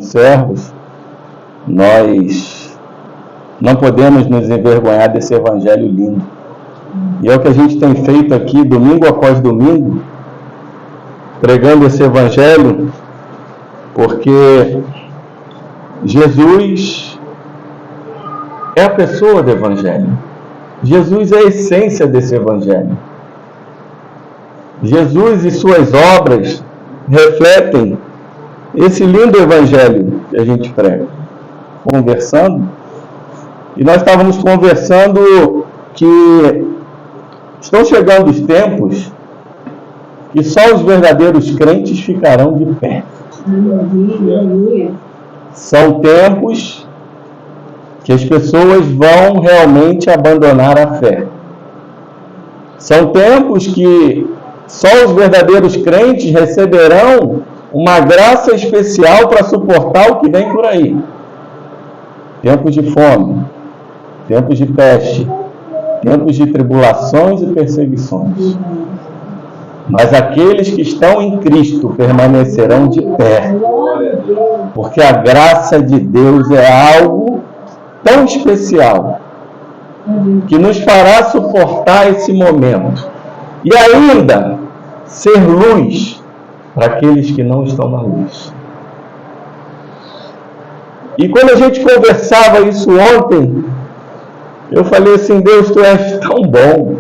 servos, nós não podemos nos envergonhar desse evangelho lindo. E é o que a gente tem feito aqui, domingo após domingo, pregando esse evangelho, porque Jesus é a pessoa do evangelho. Jesus é a essência desse evangelho. Jesus e suas obras refletem esse lindo evangelho que a gente prega. Conversando, e nós estávamos conversando que estão chegando os tempos que só os verdadeiros crentes ficarão de pé. São tempos que as pessoas vão realmente abandonar a fé. São tempos que só os verdadeiros crentes receberão uma graça especial para suportar o que vem por aí. Tempos de fome, tempos de peste, tempos de tribulações e perseguições. Mas aqueles que estão em Cristo permanecerão de pé, porque a graça de Deus é algo tão especial que nos fará suportar esse momento e ainda ser luz para aqueles que não estão na luz. E quando a gente conversava isso ontem, eu falei assim: Deus, Tu és tão bom,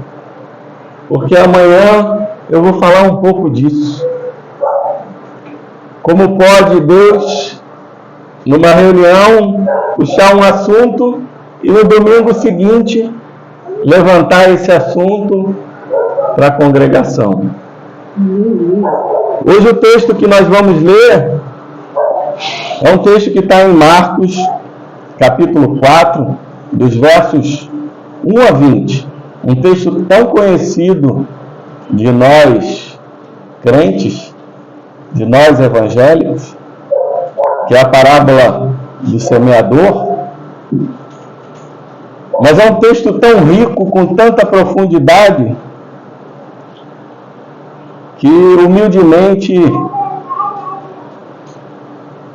porque amanhã eu vou falar um pouco disso. Como pode Deus, numa reunião, puxar um assunto e no domingo seguinte levantar esse assunto para a congregação? Hoje o texto que nós vamos ler é um texto que está em Marcos, capítulo 4, dos versos 1 a 20. Um texto tão conhecido de nós crentes, de nós evangélicos, que é a parábola do semeador. Mas é um texto tão rico, com tanta profundidade, que humildemente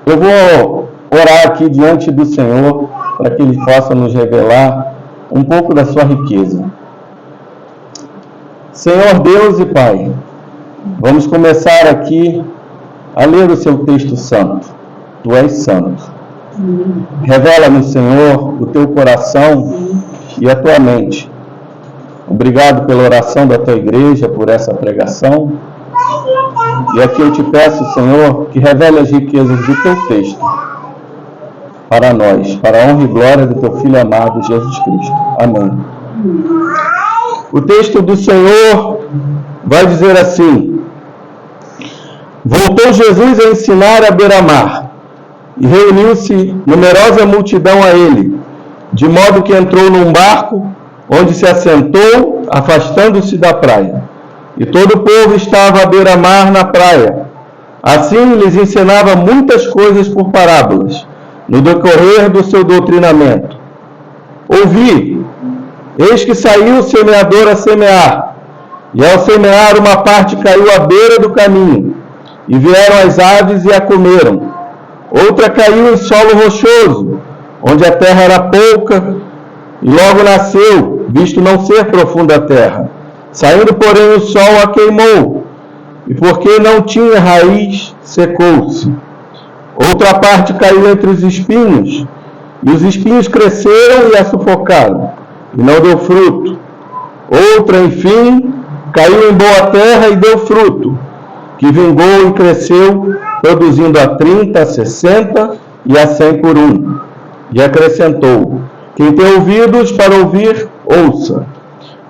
eu vou orar aqui diante do Senhor para que Ele possa nos revelar um pouco da sua riqueza. Senhor Deus e Pai, vamos começar aqui a ler o seu texto santo. Tu és santo. Revela-nos, Senhor, o teu coração e a tua mente. Obrigado pela oração da tua igreja, por essa pregação. E aqui eu te peço, Senhor, que revele as riquezas do teu texto para nós, para a honra e glória do teu Filho amado, Jesus Cristo. Amém. O texto do Senhor vai dizer assim: Voltou Jesus a ensinar à beira-mar, e reuniu-se numerosa multidão a ele, de modo que entrou num barco, onde se assentou, afastando-se da praia. E todo o povo estava à beira-mar na praia. Assim lhes ensinava muitas coisas por parábolas, no decorrer do seu doutrinamento. Ouvi, eis que saiu o semeador a semear, e ao semear uma parte caiu à beira do caminho, e vieram as aves e a comeram. Outra caiu em solo rochoso, onde a terra era pouca, e logo nasceu, visto não ser profunda a terra. Saindo, porém, o sol a queimou, e porque não tinha raiz, secou-se. Outra parte caiu entre os espinhos, e os espinhos cresceram e a sufocaram, e não deu fruto. Outra, enfim, caiu em boa terra e deu fruto, que vingou e cresceu, produzindo a 30, a 60 e a 100 por um. E acrescentou: quem tem ouvidos para ouvir, ouça.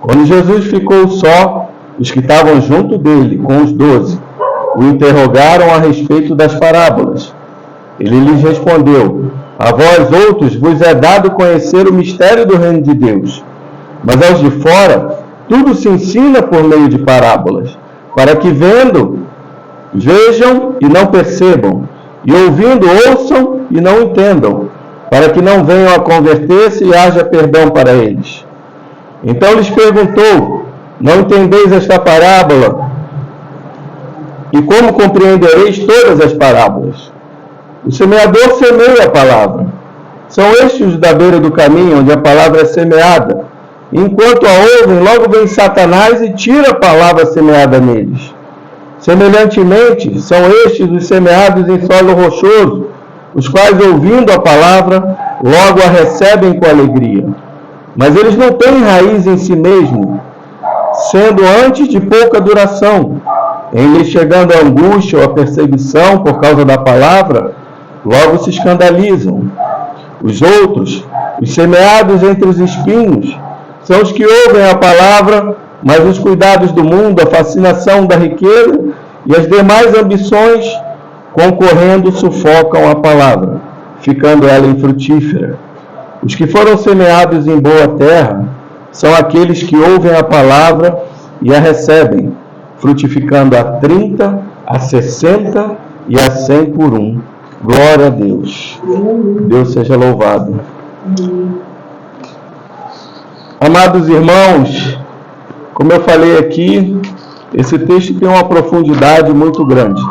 Quando Jesus ficou só, os que estavam junto dele, com os 12, o interrogaram a respeito das parábolas. Ele lhes respondeu: a vós outros vos é dado conhecer o mistério do reino de Deus, mas aos de fora tudo se ensina por meio de parábolas, para que vendo, vejam e não percebam, e ouvindo, ouçam e não entendam, para que não venham a converter-se e haja perdão para eles. Então lhes perguntou: não entendeis esta parábola? E como compreendereis todas as parábolas? O semeador semeia a palavra. São estes os da beira do caminho, onde a palavra é semeada. Enquanto a ouvem, logo vem Satanás e tira a palavra semeada neles. Semelhantemente, são estes os semeados em solo rochoso, os quais, ouvindo a palavra, logo a recebem com alegria. Mas eles não têm raiz em si mesmos, sendo antes de pouca duração. Em lhes chegando a angústia ou a perseguição por causa da palavra, logo se escandalizam. Os outros, os semeados entre os espinhos, são os que ouvem a palavra, mas os cuidados do mundo, a fascinação da riqueza e as demais ambições, concorrendo, sufocam a palavra, ficando ela infrutífera. Os que foram semeados em boa terra são aqueles que ouvem a palavra e a recebem, frutificando a 30, a 60 e a 100 por um. Glória a Deus. Deus seja louvado. Amados irmãos, como eu falei aqui, esse texto tem uma profundidade muito grande.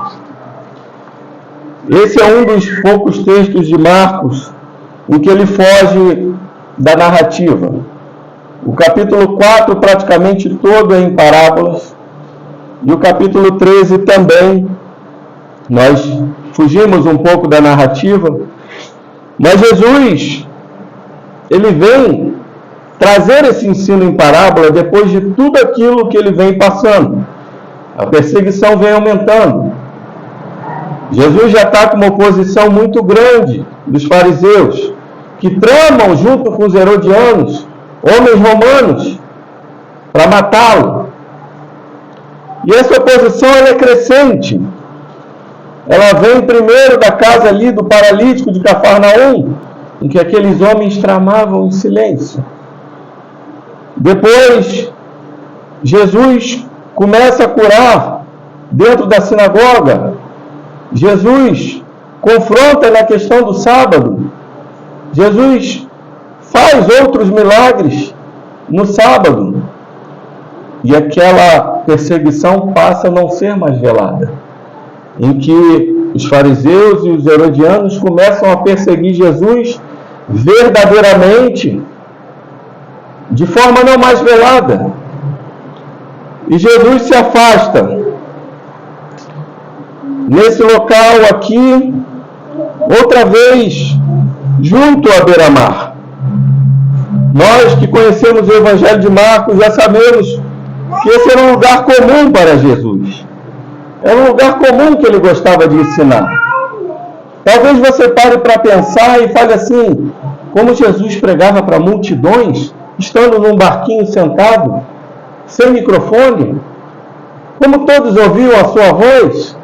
Esse é um dos poucos textos de Marcos em que ele foge da narrativa. O capítulo 4 praticamente todo é em parábolas, e o capítulo 13 também. Nós fugimos um pouco da narrativa, mas Jesus, ele vem trazer esse ensino em parábola depois de tudo aquilo que ele vem passando. A perseguição vem aumentando. Jesus já está com uma oposição muito grande dos fariseus, que tramam junto com os herodianos, homens romanos, para matá-lo. E essa oposição ela é crescente. Ela vem primeiro da casa ali do paralítico de Cafarnaum, em que aqueles homens tramavam em silêncio. Depois, Jesus começa a curar dentro da sinagoga. Jesus confronta na questão do sábado. Jesus faz outros milagres no sábado. E aquela perseguição passa a não ser mais velada, em que os fariseus e os herodianos começam a perseguir Jesus verdadeiramente, de forma não mais velada. E Jesus se afasta. Nesse local aqui, outra vez, junto à beira-mar. Nós que conhecemos o Evangelho de Marcos já sabemos que esse era um lugar comum para Jesus. Era um lugar comum que ele gostava de ensinar. Talvez você pare para pensar e fale assim, como Jesus pregava para multidões, estando num barquinho sentado, sem microfone, como todos ouviam a sua voz.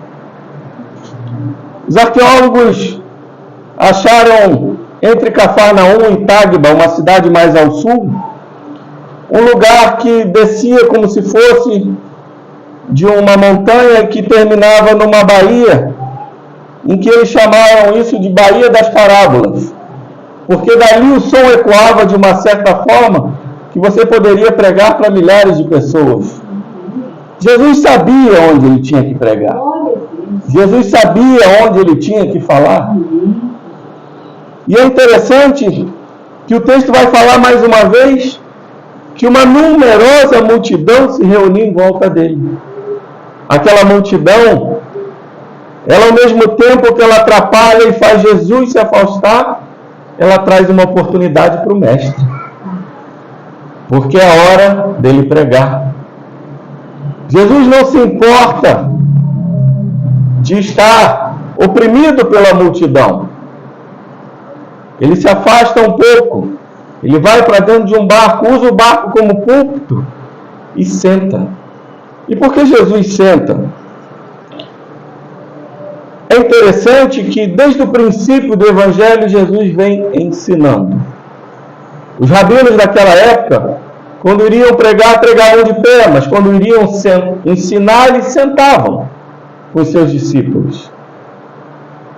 Os arqueólogos acharam entre Cafarnaum e Tágba, uma cidade mais ao sul, um lugar que descia como se fosse de uma montanha que terminava numa baía, em que eles chamaram isso de Baía das Parábolas, porque dali o som ecoava de uma certa forma que você poderia pregar para milhares de pessoas. Jesus sabia onde ele tinha que pregar. Jesus sabia onde ele tinha que falar. E é interessante que o texto vai falar mais uma vez que uma numerosa multidão se reuniu em volta dele. Aquela multidão, ela ao mesmo tempo que ela atrapalha e faz Jesus se afastar, ela traz uma oportunidade para o mestre. Porque é a hora dele pregar. Jesus não se importa de estar oprimido pela multidão. Ele se afasta um pouco. Ele vai para dentro de um barco, usa o barco como púlpito e senta. E por que Jesus senta? É interessante que desde o princípio do Evangelho Jesus vem ensinando. Os rabinos daquela época, quando iriam pregar, pregavam de pé, mas quando iriam ensinar, eles sentavam com os seus discípulos.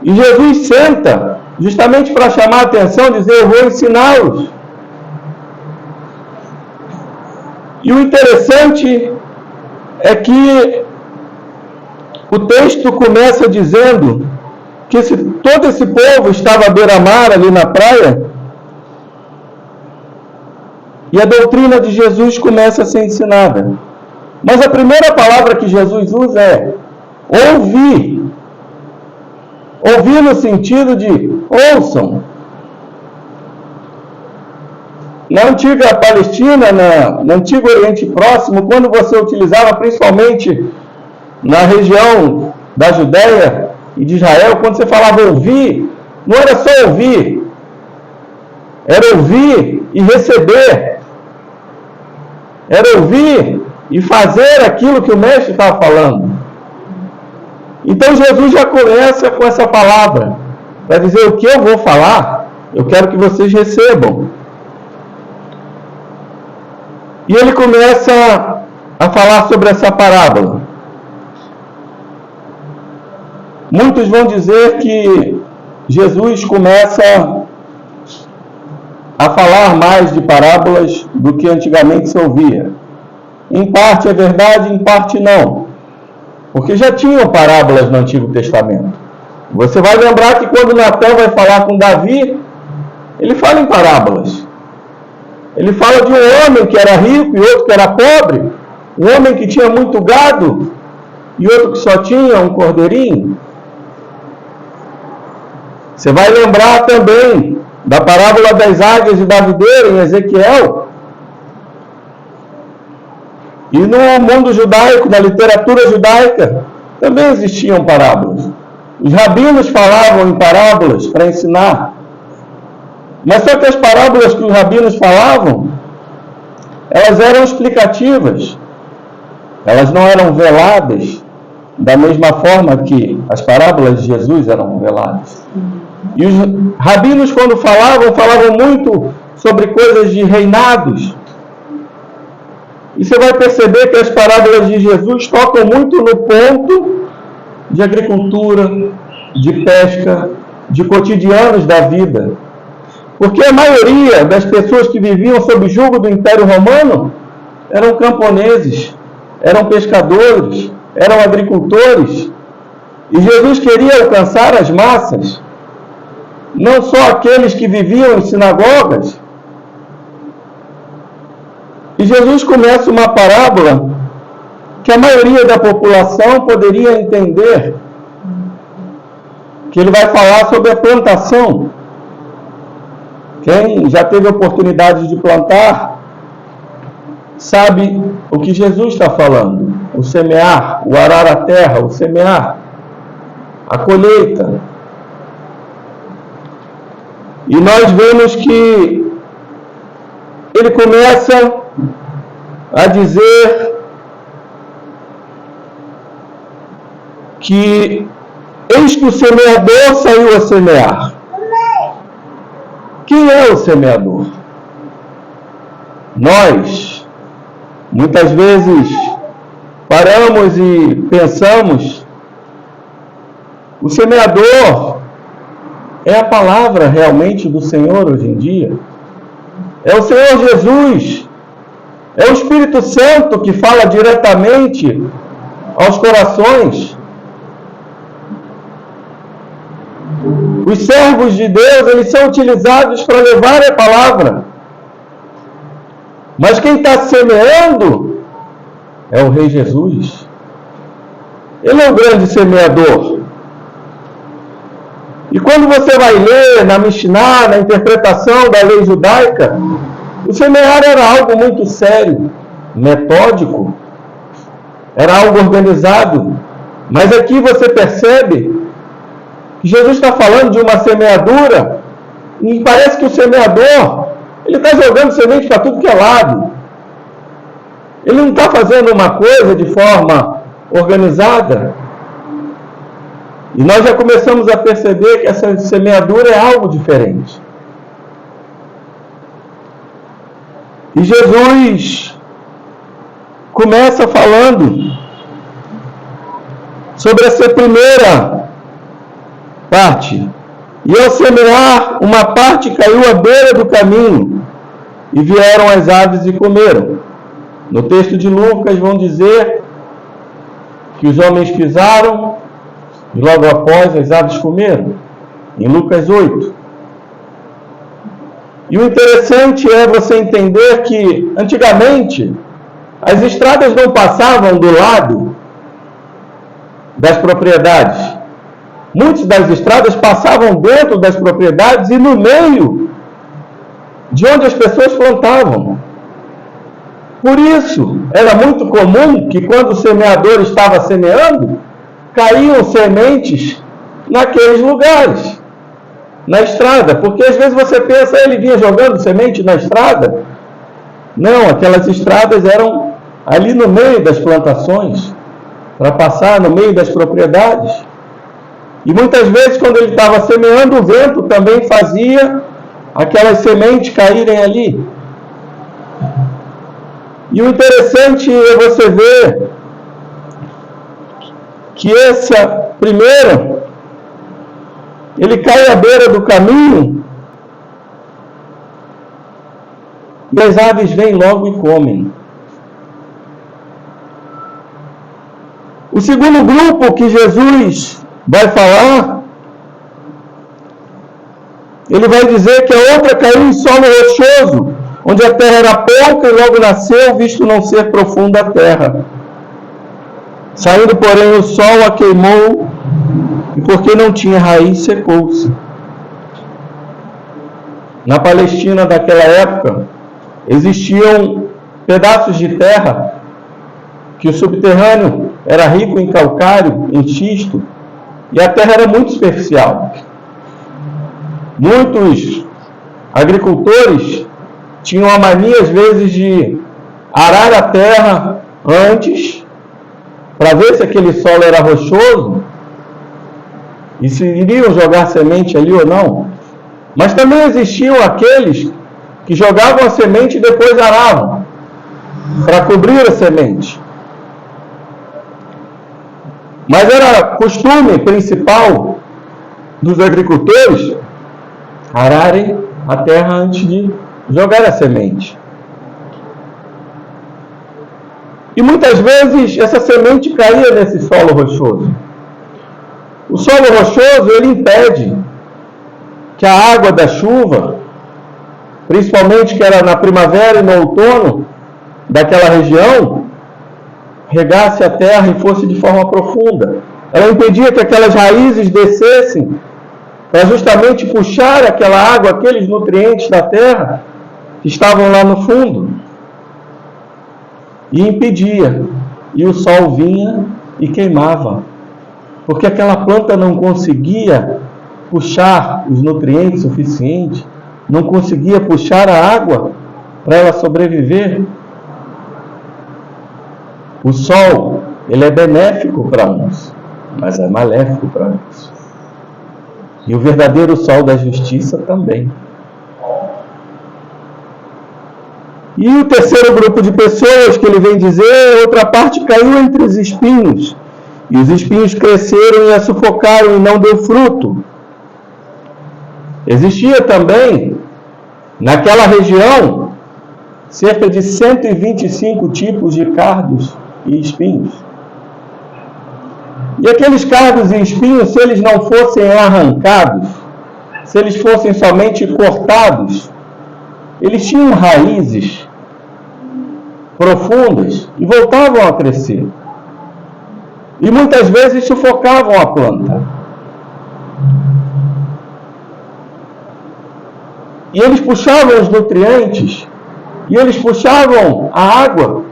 E Jesus senta justamente para chamar a atenção, dizer, eu vou ensiná-los. E o interessante é que o texto começa dizendo que todo esse povo estava à beira-mar, ali na praia, e a doutrina de Jesus começa a ser ensinada. Mas a primeira palavra que Jesus usa é ouvir. Ouvir no sentido de ouçam. Na antiga Palestina, no antigo Oriente Próximo, quando você utilizava, principalmente na região da Judéia e de Israel, quando você falava ouvir, não era só ouvir, era ouvir e receber, era ouvir e fazer aquilo que o mestre estava falando. Então Jesus já começa com essa palavra, para dizer o que eu vou falar, eu quero que vocês recebam. E ele começa a falar sobre essa parábola. Muitos vão dizer que Jesus começa a falar mais de parábolas do que antigamente se ouvia. Em parte é verdade, em parte não. Porque já tinham parábolas no Antigo Testamento. Você vai lembrar que quando Natan vai falar com Davi, ele fala em parábolas. Ele fala de um homem que era rico e outro que era pobre. Um homem que tinha muito gado e outro que só tinha um cordeirinho. Você vai lembrar também da parábola das águias e da videira em Ezequiel. E no mundo judaico, na literatura judaica, também existiam parábolas. Os rabinos falavam em parábolas para ensinar. Mas só que as parábolas que os rabinos falavam, elas eram explicativas. Elas não eram veladas da mesma forma que as parábolas de Jesus eram veladas. E os rabinos, quando falavam muito sobre coisas de reinados. E você vai perceber que as parábolas de Jesus tocam muito no ponto de agricultura, de pesca, de cotidianos da vida. Porque a maioria das pessoas que viviam sob jugo do Império Romano eram camponeses, eram pescadores, eram agricultores. E Jesus queria alcançar as massas, não só aqueles que viviam em sinagogas. E Jesus começa uma parábola que a maioria da população poderia entender, que ele vai falar sobre a plantação. Quem já teve a oportunidade de plantar, sabe o que Jesus está falando. O semear, o arar a terra, o semear, a colheita. E nós vemos que ele começa a dizer que eis que o semeador saiu a semear. Quem é o semeador? Nós, muitas vezes, paramos e pensamos, o semeador é a palavra realmente do Senhor hoje em dia. É o Senhor Jesus, é o Espírito Santo que fala diretamente aos corações. Os servos de Deus, eles são utilizados para levar a palavra. Mas quem está semeando é o Rei Jesus. Ele é o grande semeador. E quando você vai ler na Mishnah, na interpretação da lei judaica, o semear era algo muito sério, metódico, era algo organizado. Mas aqui você percebe que Jesus está falando de uma semeadura, e parece que o semeador, ele está jogando semente para tudo que é lado. Ele não está fazendo uma coisa de forma organizada. E nós já começamos a perceber que essa semeadura é algo diferente. E Jesus começa falando sobre essa primeira parte. E ao semear, uma parte caiu à beira do caminho, e vieram as aves e comeram. No texto de Lucas vão dizer que os homens pisaram, E logo após, as aves comeram, em Lucas 8. E o interessante é você entender que, antigamente, as estradas não passavam do lado das propriedades. Muitas das estradas passavam dentro das propriedades e no meio de onde as pessoas plantavam. Por isso, era muito comum que quando o semeador estava semeando, caíam sementes naqueles lugares, na estrada. Porque às vezes você pensa, ele vinha jogando semente na estrada. Não, aquelas estradas eram ali no meio das plantações, para passar no meio das propriedades. E muitas vezes, quando ele estava semeando, o vento também fazia aquelas sementes caírem ali. E o interessante é você ver que essa primeira, ele cai à beira do caminho e as aves vêm logo e comem. O segundo grupo que Jesus vai falar, ele vai dizer que a outra caiu em solo rochoso, onde a terra era pouca e logo nasceu, visto não ser profunda a terra. Saindo, porém, o sol a queimou, e porque não tinha raiz, secou-se. Na Palestina daquela época, existiam pedaços de terra que o subterrâneo era rico em calcário, em xisto, e a terra era muito superficial. Muitos agricultores tinham a mania, às vezes, de arar a terra antes, para ver se aquele solo era rochoso, e se iriam jogar semente ali ou não. Mas também existiam aqueles que jogavam a semente e depois aravam, para cobrir a semente. Mas era costume principal dos agricultores ararem a terra antes de jogar a semente. E muitas vezes essa semente caía nesse solo rochoso. O solo rochoso, ele impede que a água da chuva, principalmente que era na primavera e no outono daquela região, regasse a terra e fosse de forma profunda. Ela impedia que aquelas raízes descessem para justamente puxar aquela água, aqueles nutrientes da terra que estavam lá no fundo. E impedia. E o sol vinha e queimava. Porque aquela planta não conseguia puxar os nutrientes suficientes, não conseguia puxar a água para ela sobreviver. O sol, ele é benéfico para uns, mas é maléfico para uns. E o verdadeiro sol da justiça também. E o terceiro grupo de pessoas que ele vem dizer, outra parte caiu entre os espinhos. E os espinhos cresceram e a sufocaram e não deu fruto. Existia também, naquela região, cerca de 125 tipos de cardos e espinhos. E aqueles cardos e espinhos, se eles não fossem arrancados, se eles fossem somente cortados, eles tinham raízes profundas e voltavam a crescer. E muitas vezes sufocavam a planta. E eles puxavam os nutrientes, e eles puxavam a água,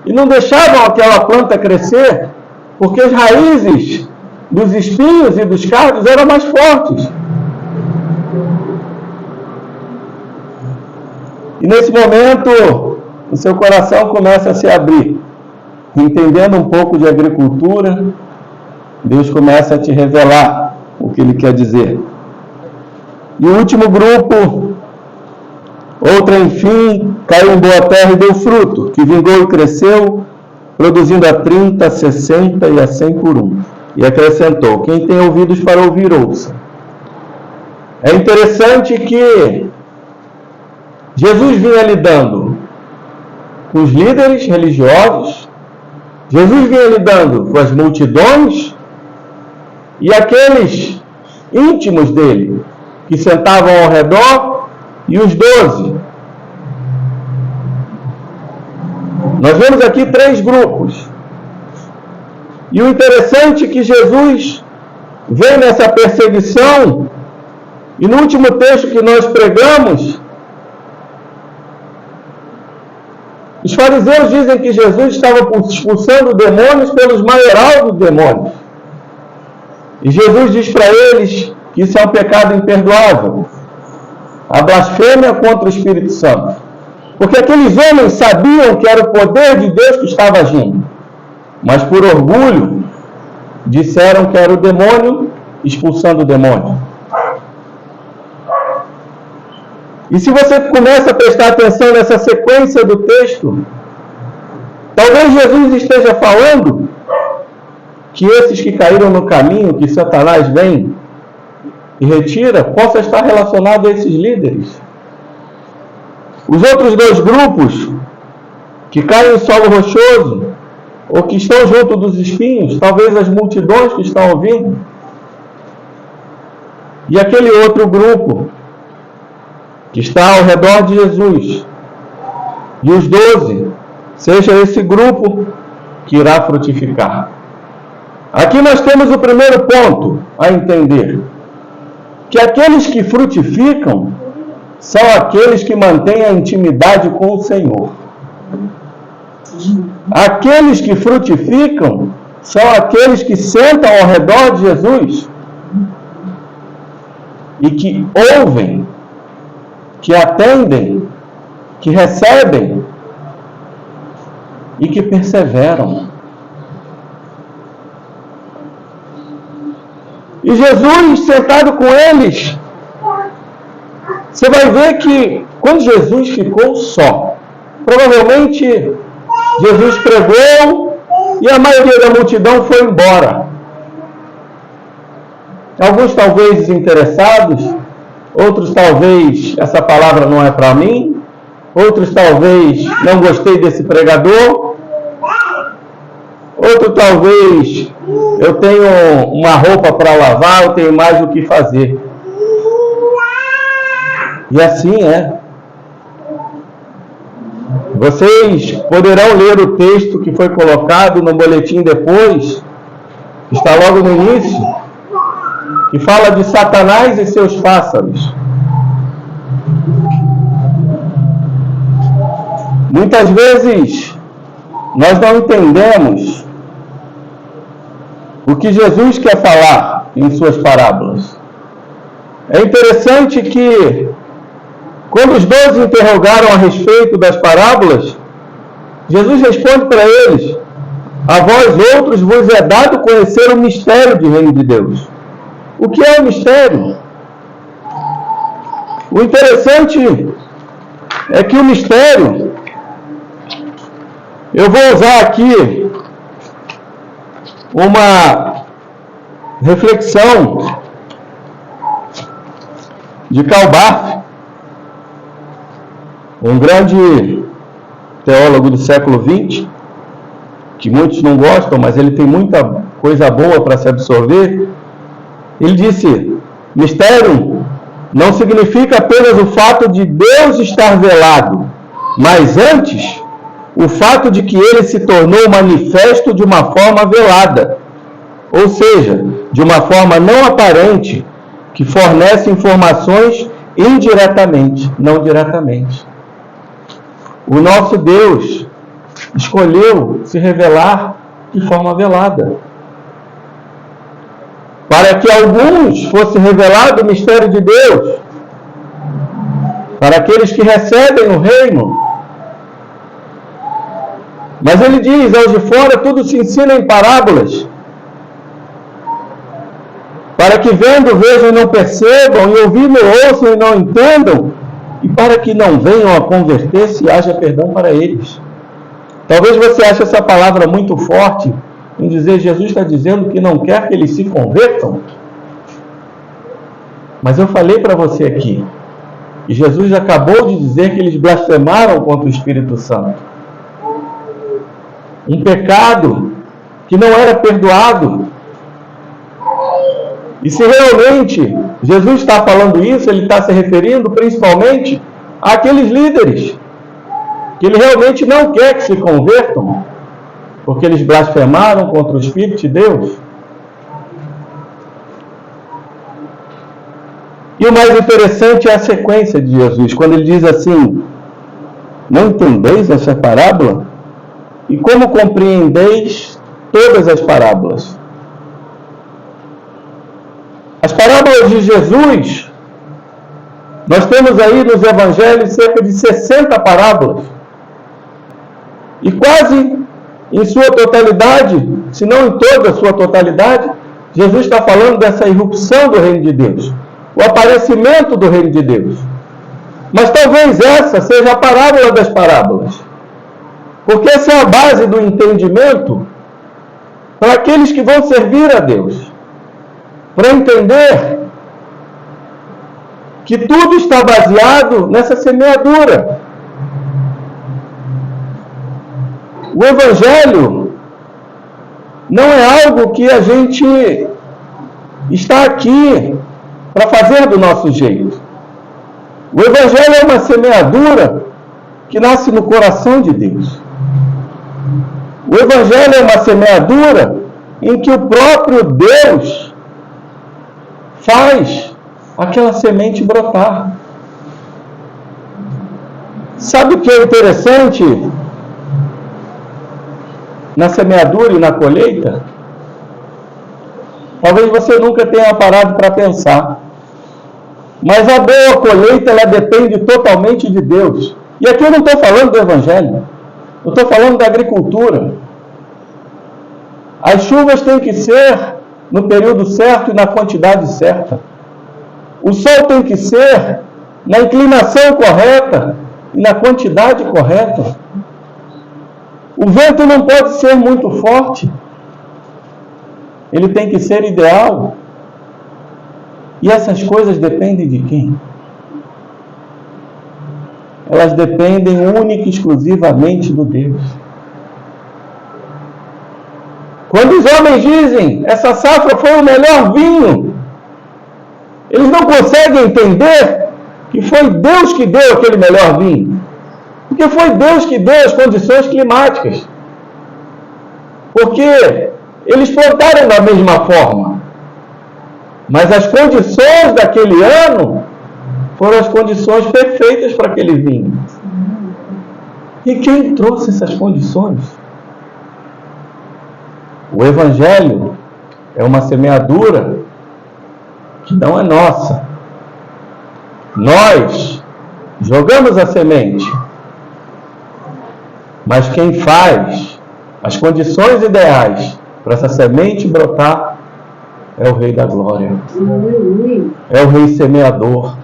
e não deixavam aquela planta crescer, porque as raízes dos espinhos e dos cardos eram mais fortes. E nesse momento, o seu coração começa a se abrir. Entendendo um pouco de agricultura, Deus começa a te revelar o que Ele quer dizer. E o último grupo, outra, enfim, caiu em boa terra e deu fruto, que vingou e cresceu, produzindo a 30, a 60 e a 100 por um. E acrescentou: quem tem ouvidos para ouvir, ouça. É interessante que Jesus vinha lidando com os líderes religiosos, Jesus vinha lidando com as multidões, e aqueles íntimos dele, que sentavam ao redor, e os 12. Nós vemos aqui 3 grupos. E o interessante é que Jesus vem nessa perseguição, e no último texto que nós pregamos, os fariseus dizem que Jesus estava expulsando demônios pelos maiorais dos demônios. E Jesus diz para eles que isso é um pecado imperdoável, a blasfêmia contra o Espírito Santo. Porque aqueles homens sabiam que era o poder de Deus que estava agindo, mas por orgulho disseram que era o demônio expulsando o demônio. E se você começa a prestar atenção nessa sequência do texto, talvez Jesus esteja falando que esses que caíram no caminho, que Satanás vem e retira, possa estar relacionado a esses líderes. Os outros 2 grupos, que caem em solo rochoso, ou que estão junto dos espinhos, talvez as multidões que estão ouvindo. E aquele outro grupo, que está ao redor de Jesus, e os 12, seja esse grupo que irá frutificar. Aqui nós temos o primeiro ponto a entender, que aqueles que frutificam são aqueles que mantêm a intimidade com o Senhor. Aqueles que frutificam são aqueles que sentam ao redor de Jesus e que ouvem, que atendem, que recebem e que perseveram. E Jesus sentado com eles, você vai ver que quando Jesus ficou só, provavelmente Jesus pregou e a maioria da multidão foi embora. Alguns talvez desinteressados, outros talvez essa palavra não é para mim, outros talvez não gostei desse pregador, outro talvez eu tenho uma roupa para lavar, eu tenho mais o que fazer. E assim é. Vocês poderão ler o texto que foi colocado no boletim depois, que está logo no início, que fala de Satanás e seus pássaros. Muitas vezes nós não entendemos o que Jesus quer falar em suas parábolas. É interessante que quando os 12 interrogaram a respeito das parábolas, Jesus responde para eles: a vós outros vos é dado conhecer o mistério do reino de Deus. O que é o mistério? O interessante é que o mistério, eu vou usar aqui uma reflexão de Karl Barth, um grande teólogo do século XX, que muitos não gostam, mas ele tem muita coisa boa para se absorver. Ele disse: mistério não significa apenas o fato de Deus estar velado, mas antes o fato de que ele se tornou manifesto de uma forma velada, ou seja, de uma forma não aparente, que fornece informações indiretamente, não diretamente. O nosso Deus escolheu se revelar de forma velada, para que alguns fosse revelado o mistério de Deus, para aqueles que recebem o reino. Mas ele diz: aos de fora tudo se ensina em parábolas, para que vendo vejam e não percebam, e ouvindo ouçam e não entendam, e para que não venham a converter-se e haja perdão para eles. Talvez você ache essa palavra muito forte, em dizer: Jesus está dizendo que não quer que eles se convertam. Mas eu falei para você aqui, e Jesus acabou de dizer que eles blasfemaram contra o Espírito Santo. Um pecado que não era perdoado. E se realmente Jesus está falando isso, ele está se referindo principalmente àqueles líderes que ele realmente não quer que se convertam, porque eles blasfemaram contra o Espírito de Deus. E o mais interessante é a sequência de Jesus, quando ele diz assim: não entendeis essa parábola? E como compreendeis todas as parábolas? As parábolas de Jesus, nós temos aí nos evangelhos cerca de 60 parábolas. E quase em sua totalidade, se não em toda a sua totalidade, Jesus está falando dessa irrupção do reino de Deus, o aparecimento do reino de Deus. Mas talvez essa seja a parábola das parábolas, porque essa é a base do entendimento para aqueles que vão servir a Deus, para entender que tudo está baseado nessa semeadura. O Evangelho não é algo que a gente está aqui para fazer do nosso jeito. O Evangelho é uma semeadura que nasce no coração de Deus. O Evangelho é uma semeadura em que o próprio Deus faz aquela semente brotar. Sabe o que é interessante na semeadura e na colheita? Talvez você nunca tenha parado para pensar, mas a boa colheita, ela depende totalmente de Deus. E aqui eu não estou falando do Evangelho, eu estou falando da agricultura. As chuvas têm que ser no período certo e na quantidade certa. O sol tem que ser na inclinação correta e na quantidade correta. O vento não pode ser muito forte. Ele tem que ser ideal. E essas coisas dependem de quem? Elas dependem única e exclusivamente do Deus. Quando os homens dizem, essa safra foi o melhor vinho, eles não conseguem entender que foi Deus que deu aquele melhor vinho. Porque foi Deus que deu as condições climáticas. Porque eles plantaram da mesma forma. Mas as condições daquele ano foram as condições perfeitas para aquele vinho. E quem trouxe essas condições? O Evangelho é uma semeadura que não é nossa. Nós jogamos a semente, mas quem faz as condições ideais para essa semente brotar é o Rei da Glória. É o Rei semeador.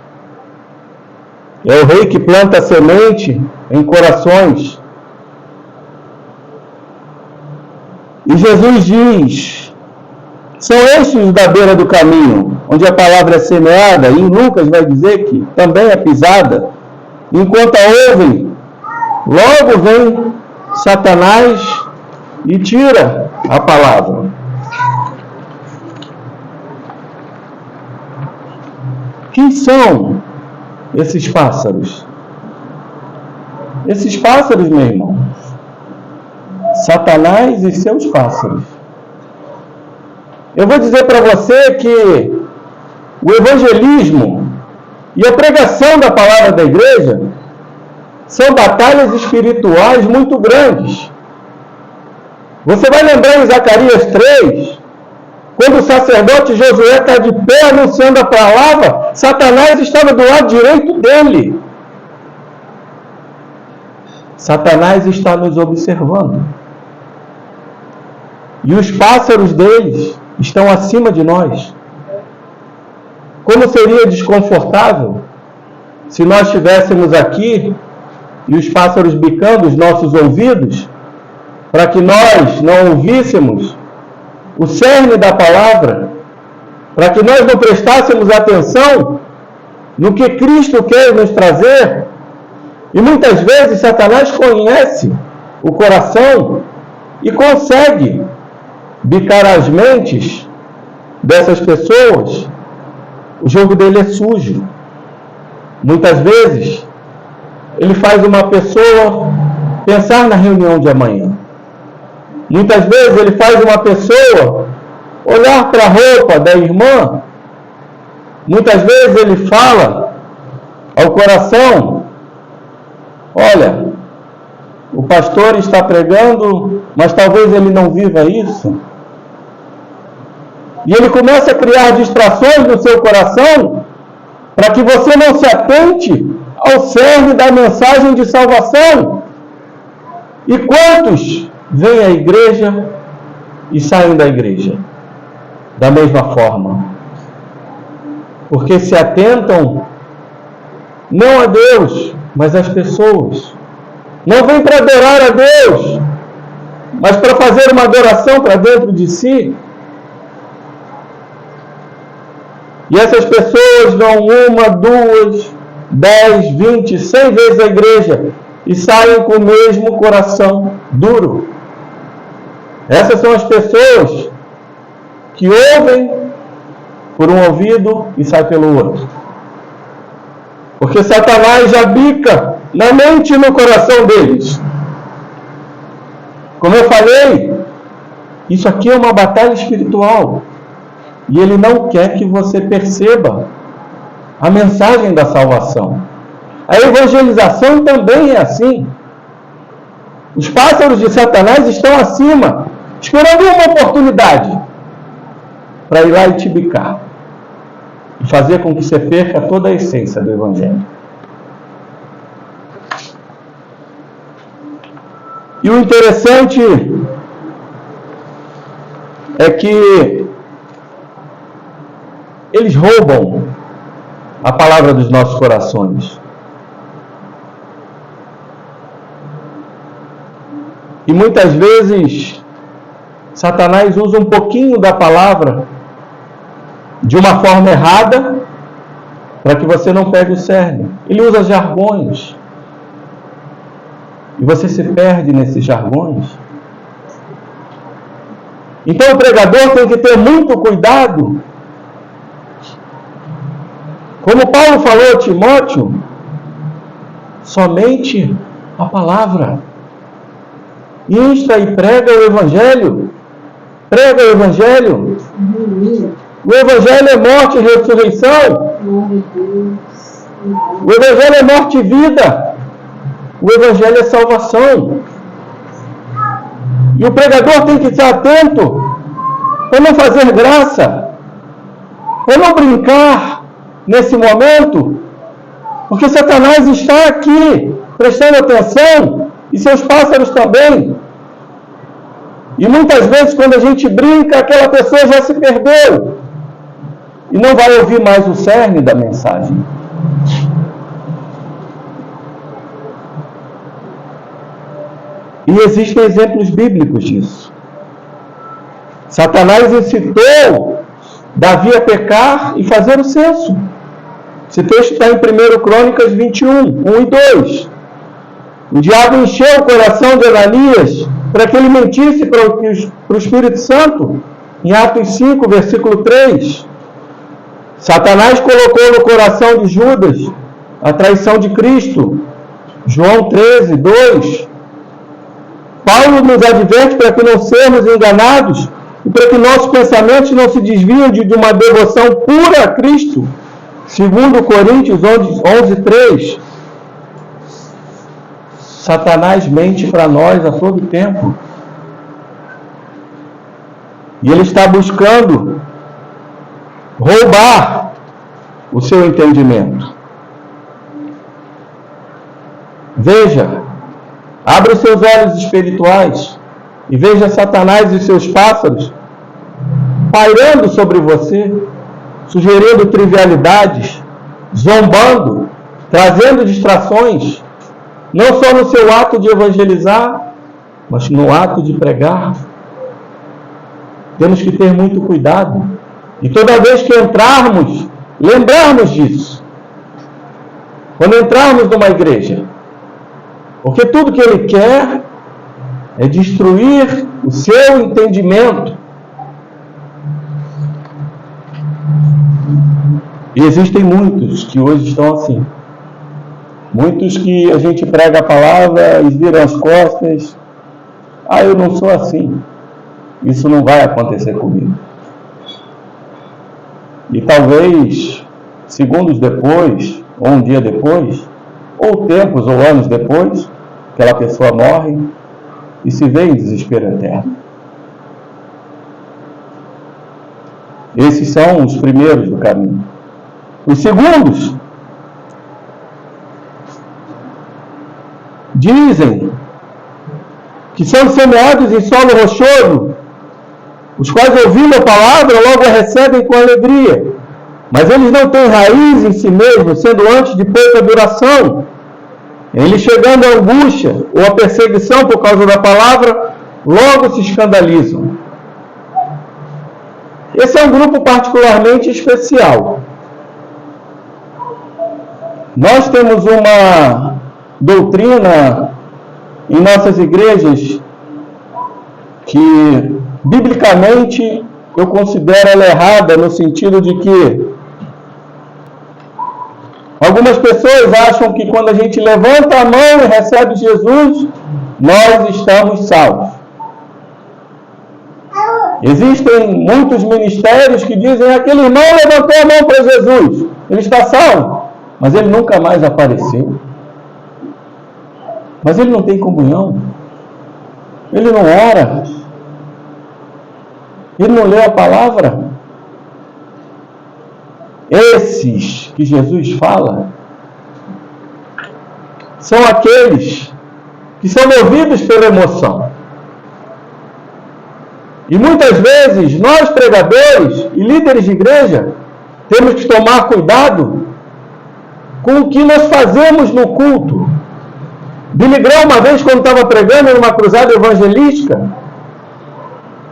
É o Rei que planta a semente em corações. E Jesus diz: são estes da beira do caminho, onde a palavra é semeada, e em Lucas vai dizer que também é pisada. Enquanto a ouvem, logo vem Satanás e tira a palavra. Quem são esses pássaros? Esses pássaros, meu irmão, Satanás e seus pássaros. Eu vou dizer para você que o evangelismo e a pregação da palavra da igreja são batalhas espirituais muito grandes. Você vai lembrar em Zacarias 3, quando o sacerdote Josué está de pé anunciando a palavra, Satanás estava do lado direito dele. Satanás está nos observando. E os pássaros deles estão acima de nós. Como seria desconfortável se nós estivéssemos aqui e os pássaros bicando os nossos ouvidos para que nós não ouvíssemos o cerne da palavra, para que nós não prestássemos atenção no que Cristo quer nos trazer. E muitas vezes Satanás conhece o coração e consegue bicar as mentes dessas pessoas, o jogo dele é sujo. Muitas vezes, ele faz uma pessoa pensar na reunião de amanhã. Muitas vezes, ele faz uma pessoa olhar para a roupa da irmã. Muitas vezes, ele fala ao coração: olha, o pastor está pregando, mas talvez ele não viva isso. E ele começa a criar distrações no seu coração para que você não se atente ao cerne da mensagem de salvação. E quantos vêm à igreja e saem da igreja da mesma forma? Porque se atentam não a Deus, mas às pessoas. Não vem para adorar a Deus, mas para fazer uma adoração para dentro de si. E essas pessoas vão 1, 2, 10, 20, 100 vezes à igreja e saem com o mesmo coração duro. Essas são as pessoas que ouvem por um ouvido e saem pelo outro. Porque Satanás já bica na mente e no coração deles. Como eu falei, isso aqui é uma batalha espiritual. E ele não quer que você perceba a mensagem da salvação. A evangelização também é assim. Os pássaros de Satanás estão acima, esperando uma oportunidade para ir lá e te bicar. E fazer com que você perca toda a essência do Evangelho. E o interessante é que eles roubam a palavra dos nossos corações. E muitas vezes Satanás usa um pouquinho da palavra de uma forma errada para que você não pegue o cerne. Ele usa jargões. E você se perde nesses jargões. Então o pregador tem que ter muito cuidado. Como Paulo falou a Timóteo, somente a palavra. Insta e prega o Evangelho. Prega o Evangelho. O Evangelho é morte e ressurreição. O Evangelho é morte e vida. O Evangelho é salvação. E o pregador tem que estar atento para não fazer graça, para não brincar nesse momento, porque Satanás está aqui prestando atenção e seus pássaros também. E muitas vezes quando a gente brinca, aquela pessoa já se perdeu e não vai ouvir mais o cerne da mensagem. E existem exemplos bíblicos disso. Satanás incitou Davi a pecar e fazer o censo. Esse texto está em 1 Crônicas 21, 1 e 2. O diabo encheu o coração de Ananias para que ele mentisse para o Espírito Santo. Em Atos 5, versículo 3. Satanás colocou no coração de Judas a traição de Cristo. João 13, 2. Paulo nos adverte para que não sejamos enganados e para que nossos pensamentos não se desviem de uma devoção pura a Cristo. 2 Coríntios 11, 3. Satanás mente para nós a todo tempo. E ele está buscando roubar o seu entendimento. Veja, abra os seus olhos espirituais e veja Satanás e seus pássaros pairando sobre você, sugerindo trivialidades, zombando, trazendo distrações, não só no seu ato de evangelizar, mas no ato de pregar. Temos que ter muito cuidado. E toda vez que entrarmos, lembrarmos disso. Quando entrarmos numa igreja. Porque tudo que ele quer é destruir o seu entendimento. E existem muitos que hoje estão assim. Muitos que a gente prega a palavra e viram as costas. Ah, eu não sou assim. Isso não vai acontecer comigo. E talvez, segundos depois, ou um dia depois, ou tempos ou anos depois, aquela pessoa morre e se vê em desespero eterno. Esses são os primeiros do caminho. Os segundos dizem que são semeados em solo rochoso, os quais, ouvindo a palavra, logo a recebem com alegria. Mas eles não têm raiz em si mesmos, sendo antes de pouca duração. Eles, chegando à angústia ou à perseguição por causa da palavra, logo se escandalizam. Esse é um grupo particularmente especial. Nós temos uma doutrina em nossas igrejas que, biblicamente, eu considero ela errada, no sentido de que algumas pessoas acham que quando a gente levanta a mão e recebe Jesus, nós estamos salvos. Existem muitos ministérios que dizem: aquele irmão levantou a mão para Jesus, ele está salvo, mas ele nunca mais apareceu. Mas ele não tem comunhão, ele não ora, ele não lê a palavra. Esses que Jesus fala são aqueles que são movidos pela emoção. E muitas vezes nós, pregadores e líderes de igreja, temos que tomar cuidado com o que nós fazemos no culto. Billy Graham, uma vez, quando estava pregando numa cruzada evangelística,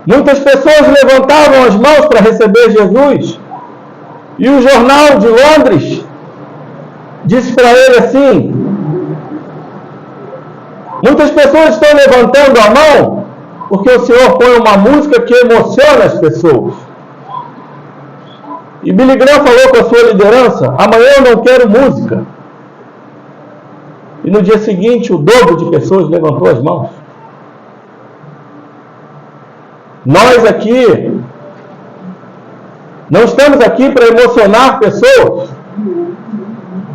muitas pessoas levantavam as mãos para receber Jesus. E o jornal de Londres disse para ele assim: muitas pessoas estão levantando a mão porque o Senhor põe uma música que emociona as pessoas. E Billy Graham falou com a sua liderança: amanhã eu não quero música. E no dia seguinte o dobro de pessoas levantou as mãos. Nós aqui não estamos aqui para emocionar pessoas.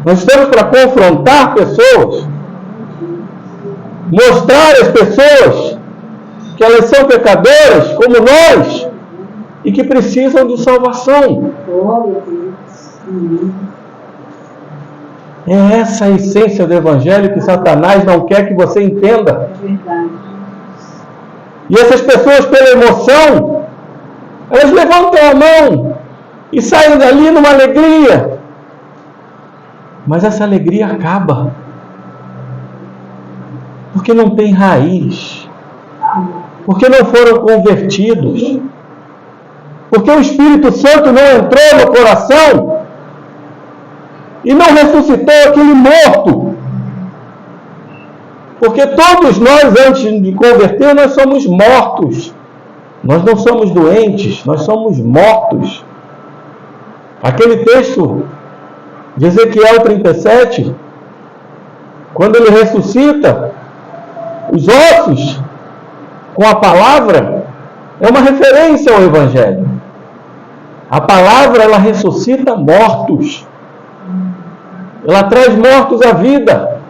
Nós estamos para confrontar pessoas. Mostrar às pessoas que elas são pecadoras como nós e que precisam de salvação. É essa a essência do Evangelho que Satanás não quer que você entenda. E essas pessoas, pela emoção, elas levantam a mão e saem dali numa alegria. Mas essa alegria acaba. Porque não tem raiz. Porque não foram convertidos. Porque o Espírito Santo não entrou no coração e não ressuscitou aquele morto. Porque todos nós, antes de converter, nós somos mortos. Nós não somos doentes, nós somos mortos. Aquele texto de Ezequiel 37, quando ele ressuscita, os ossos com a palavra, é uma referência ao Evangelho. A palavra, ela ressuscita mortos. Ela traz mortos à vida.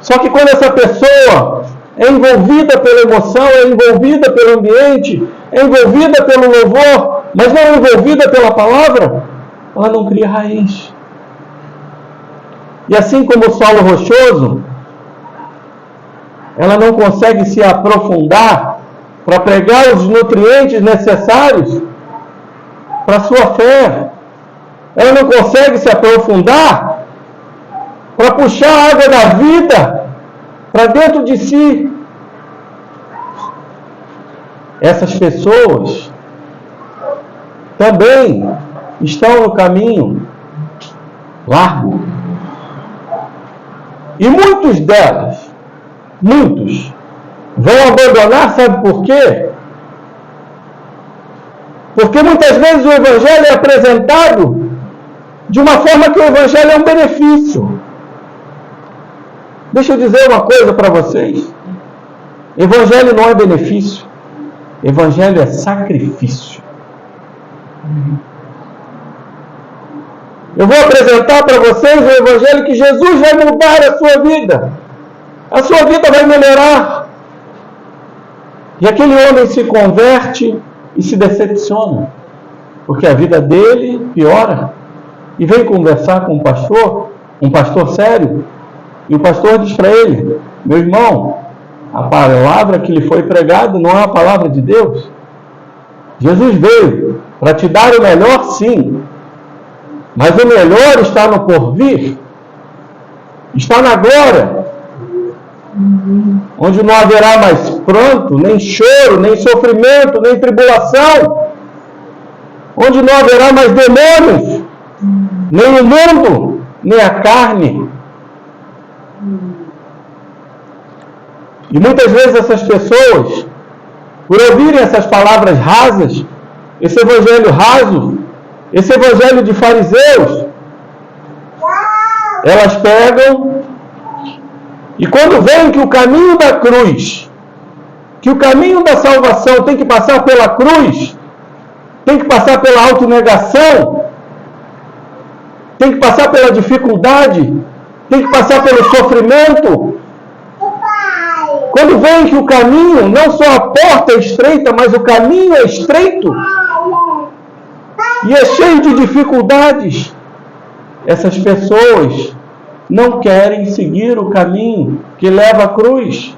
Só que quando essa pessoa é envolvida pela emoção, é envolvida pelo ambiente, é envolvida pelo louvor, mas não é envolvida pela palavra, ela não cria raiz. E assim como o solo rochoso, ela não consegue se aprofundar para pegar os nutrientes necessários para a sua fé. Ela não consegue se aprofundar para puxar a água da vida para dentro de si. Essas pessoas também estão no caminho largo. E muitos vão abandonar, sabe por quê? Porque muitas vezes o Evangelho é apresentado de uma forma que o Evangelho é um benefício. Deixa eu dizer uma coisa para vocês. Evangelho não é benefício. Evangelho é sacrifício. Eu vou apresentar para vocês o Evangelho que Jesus vai mudar a sua vida. A sua vida vai melhorar. E aquele homem se converte e se decepciona. Porque a vida dele piora. E vem conversar com um pastor sério. E o pastor diz para ele: meu irmão, a palavra que lhe foi pregada não é a palavra de Deus. Jesus veio para te dar o melhor, sim. Mas o melhor está no porvir. Está na glória. Onde não haverá mais pranto, nem choro, nem sofrimento, nem tribulação. Onde não haverá mais demônios, nem o mundo, nem a carne. E muitas vezes essas pessoas, por ouvirem essas palavras rasas, esse evangelho raso, esse evangelho de fariseus, elas pegam e quando veem que o caminho da cruz, que o caminho da salvação tem que passar pela cruz, tem que passar pela autonegação, tem que passar pela dificuldade, tem que passar pelo sofrimento. Quando veem que o caminho, não só a porta é estreita, mas o caminho é estreito e é cheio de dificuldades, essas pessoas não querem seguir o caminho que leva à cruz.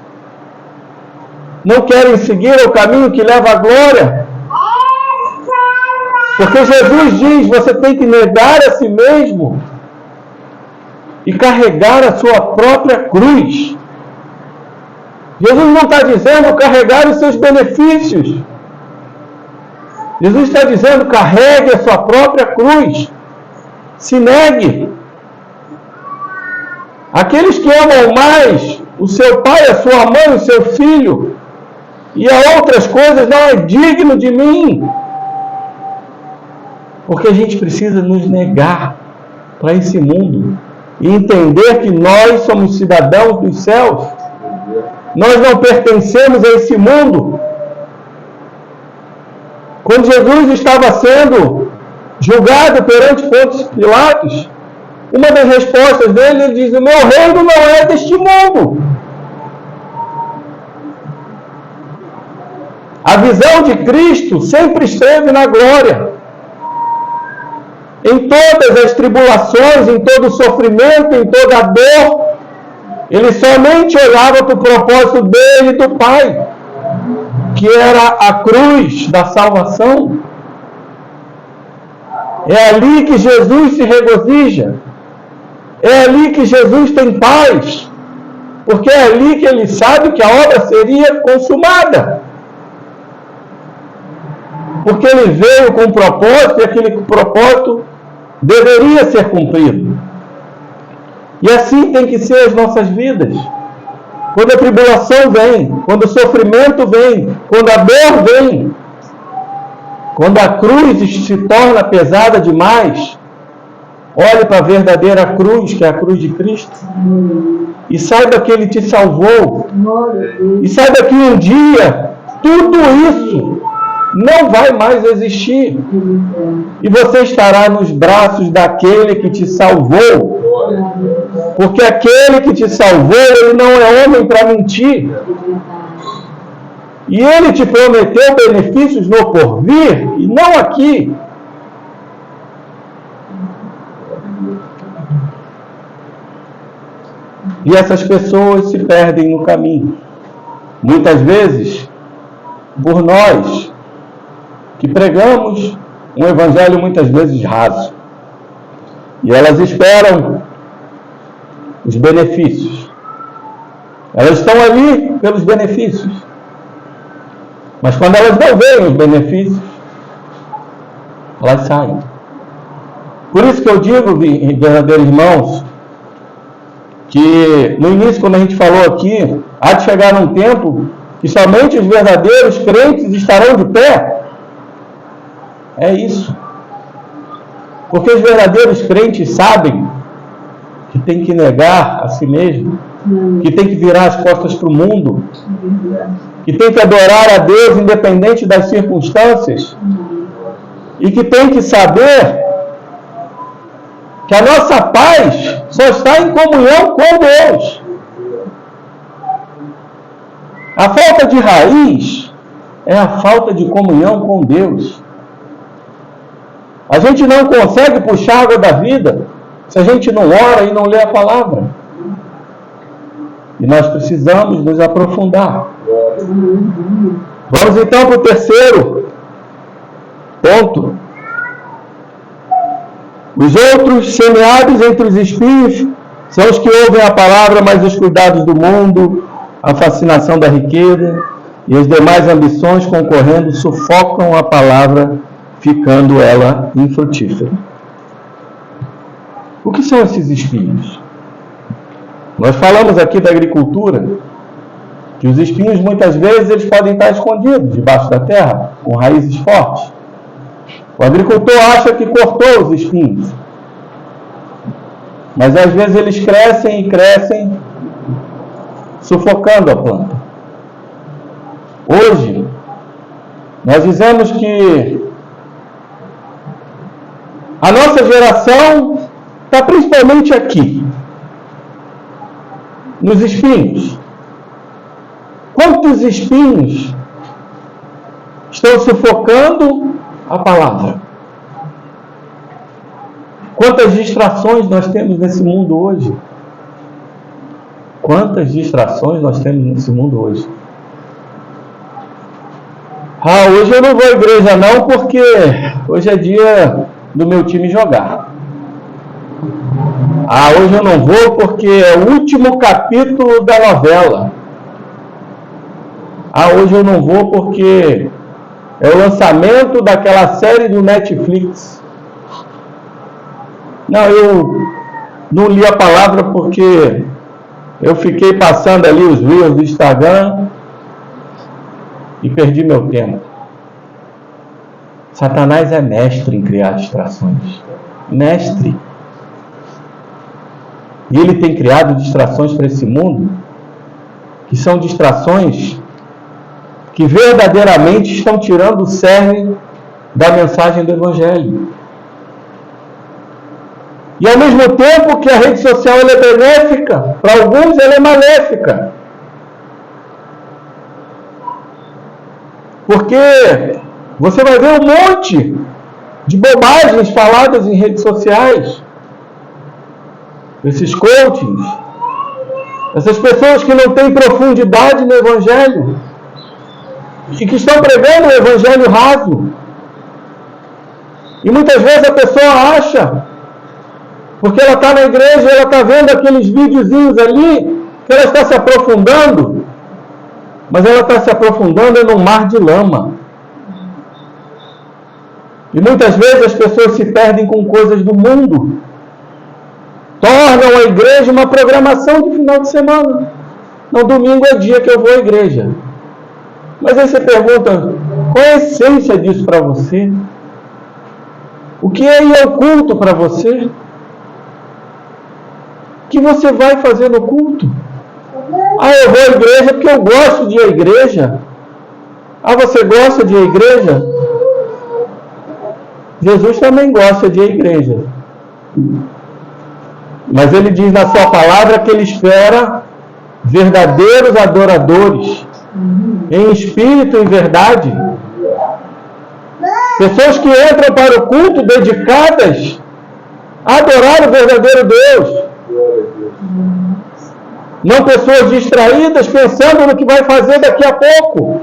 Não querem seguir o caminho que leva à glória. Porque Jesus diz, você tem que negar a si mesmo e carregar a sua própria cruz. Jesus não está dizendo carregar os seus benefícios. Jesus está dizendo carregue a sua própria cruz. Se negue. Aqueles que amam mais o seu pai, a sua mãe, o seu filho e a outras coisas não é digno de mim. Porque a gente precisa nos negar para esse mundo e entender que nós somos cidadãos dos céus. Nós não pertencemos a esse mundo. Quando Jesus estava sendo julgado perante Pôncio Pilatos, uma das respostas dele, ele diz: o meu reino não é deste mundo. A visão de Cristo sempre esteve na glória. Em todas as tribulações, em todo o sofrimento, em toda a dor, ele somente olhava para o propósito dele e do Pai, que era a cruz da salvação. É ali que Jesus se regozija. É ali que Jesus tem paz. Porque é ali que ele sabe que a obra seria consumada. Porque ele veio com um propósito e aquele propósito deveria ser cumprido. E assim tem que ser as nossas vidas. Quando a tribulação vem, quando o sofrimento vem, quando a dor vem, quando a cruz se torna pesada demais, olhe para a verdadeira cruz, que é a cruz de Cristo, e saiba que Ele te salvou, e saiba que um dia tudo isso não vai mais existir, e você estará nos braços daquele que te salvou, porque aquele que te salvou, ele não é homem para mentir, e ele te prometeu benefícios no porvir, e não aqui. E essas pessoas se perdem no caminho. Muitas vezes, por nós, que pregamos um evangelho muitas vezes raso. E elas esperam os benefícios. Elas estão ali pelos benefícios. Mas quando elas não veem os benefícios, elas saem. Por isso que eu digo, verdadeiros irmãos, que no início, quando a gente falou aqui, há de chegar um tempo que somente os verdadeiros crentes estarão de pé. É isso. Porque os verdadeiros crentes sabem que tem que negar a si mesmo, que tem que virar as costas para o mundo, que tem que adorar a Deus independente das circunstâncias, e que tem que saber que a nossa paz só está em comunhão com Deus. A falta de raiz é a falta de comunhão com Deus. A gente não consegue puxar a água da vida se a gente não ora e não lê a palavra. E nós precisamos nos aprofundar. Vamos então para o terceiro ponto. Os outros semeados entre os espinhos são os que ouvem a palavra, mas os cuidados do mundo, a fascinação da riqueza e as demais ambições concorrendo sufocam a palavra, ficando ela infrutífera. O que são esses espinhos? Nós falamos aqui da agricultura, que os espinhos muitas vezes eles podem estar escondidos debaixo da terra, com raízes fortes. O agricultor acha que cortou os espinhos, mas às vezes eles crescem e crescem, sufocando a planta. Hoje, nós dizemos que a nossa geração está principalmente aqui, nos espinhos. Quantos espinhos estão sufocando a palavra? Quantas distrações nós temos nesse mundo hoje? Quantas distrações nós temos nesse mundo hoje? Hoje eu não vou à igreja não, porque hoje é dia do meu time jogar. Hoje eu não vou porque é o último capítulo da novela. Hoje eu não vou porque é o lançamento daquela série do Netflix. Não, eu não li a palavra porque eu fiquei passando ali os reels do Instagram e perdi meu tempo. Satanás é mestre em criar distrações. Mestre. E ele tem criado distrações para esse mundo, que são distrações que verdadeiramente estão tirando o cerne da mensagem do Evangelho. E ao mesmo tempo que a rede social ela é benéfica, para alguns ela é maléfica. Porque você vai ver um monte de bobagens faladas em redes sociais. Esses coachings, essas pessoas que não têm profundidade no Evangelho e que estão pregando o Evangelho raso. E muitas vezes a pessoa acha, porque ela está na igreja, ela está vendo aqueles videozinhos ali, que ela está se aprofundando, mas ela está se aprofundando num mar de lama. E muitas vezes as pessoas se perdem com coisas do mundo, tornam a igreja uma programação de final de semana. No domingo é dia que eu vou à igreja. Mas aí você pergunta, qual é a essência disso para você? O que é ir ao culto para você? O que você vai fazer no culto? Eu vou à igreja porque eu gosto de ir à igreja. Você gosta de ir à igreja? Jesus também gosta de ir à igreja. Mas ele diz na sua palavra que ele espera verdadeiros adoradores, em espírito e em verdade. Pessoas que entram para o culto dedicadas a adorar o verdadeiro Deus. Não pessoas distraídas pensando no que vai fazer daqui a pouco.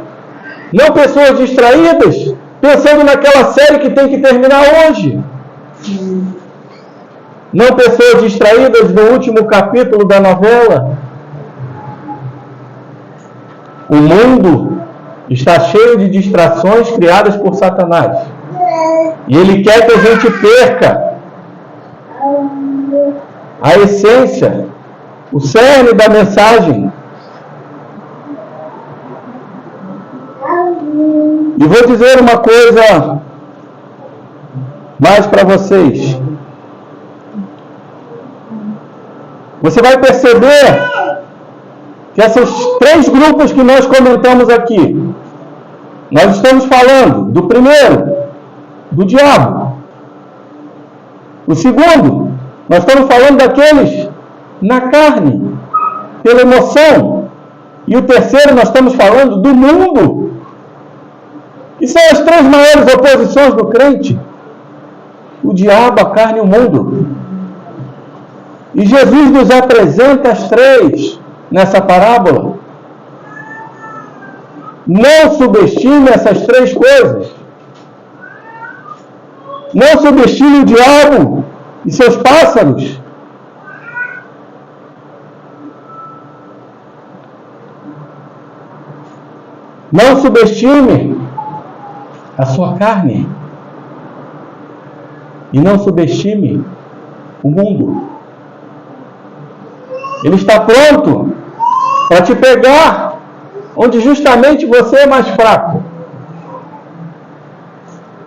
Não pessoas distraídas pensando naquela série que tem que terminar hoje. Não pessoas distraídas no último capítulo da novela. O mundo está cheio de distrações criadas por Satanás. E ele quer que a gente perca a essência, o cerne da mensagem. E vou dizer uma coisa mais para vocês. Você vai perceber que esses 3 grupos que nós comentamos aqui, nós estamos falando do primeiro, do diabo. O segundo, nós estamos falando daqueles na carne, pela emoção. E o terceiro, nós estamos falando do mundo. E são as 3 maiores oposições do crente: o diabo, a carne e o mundo. E Jesus nos apresenta as 3 nessa parábola. Não subestime essas 3 coisas. Não subestime o diabo e seus pássaros. Não subestime a sua carne. E não subestime o mundo. Ele está pronto para te pegar onde justamente você é mais fraco.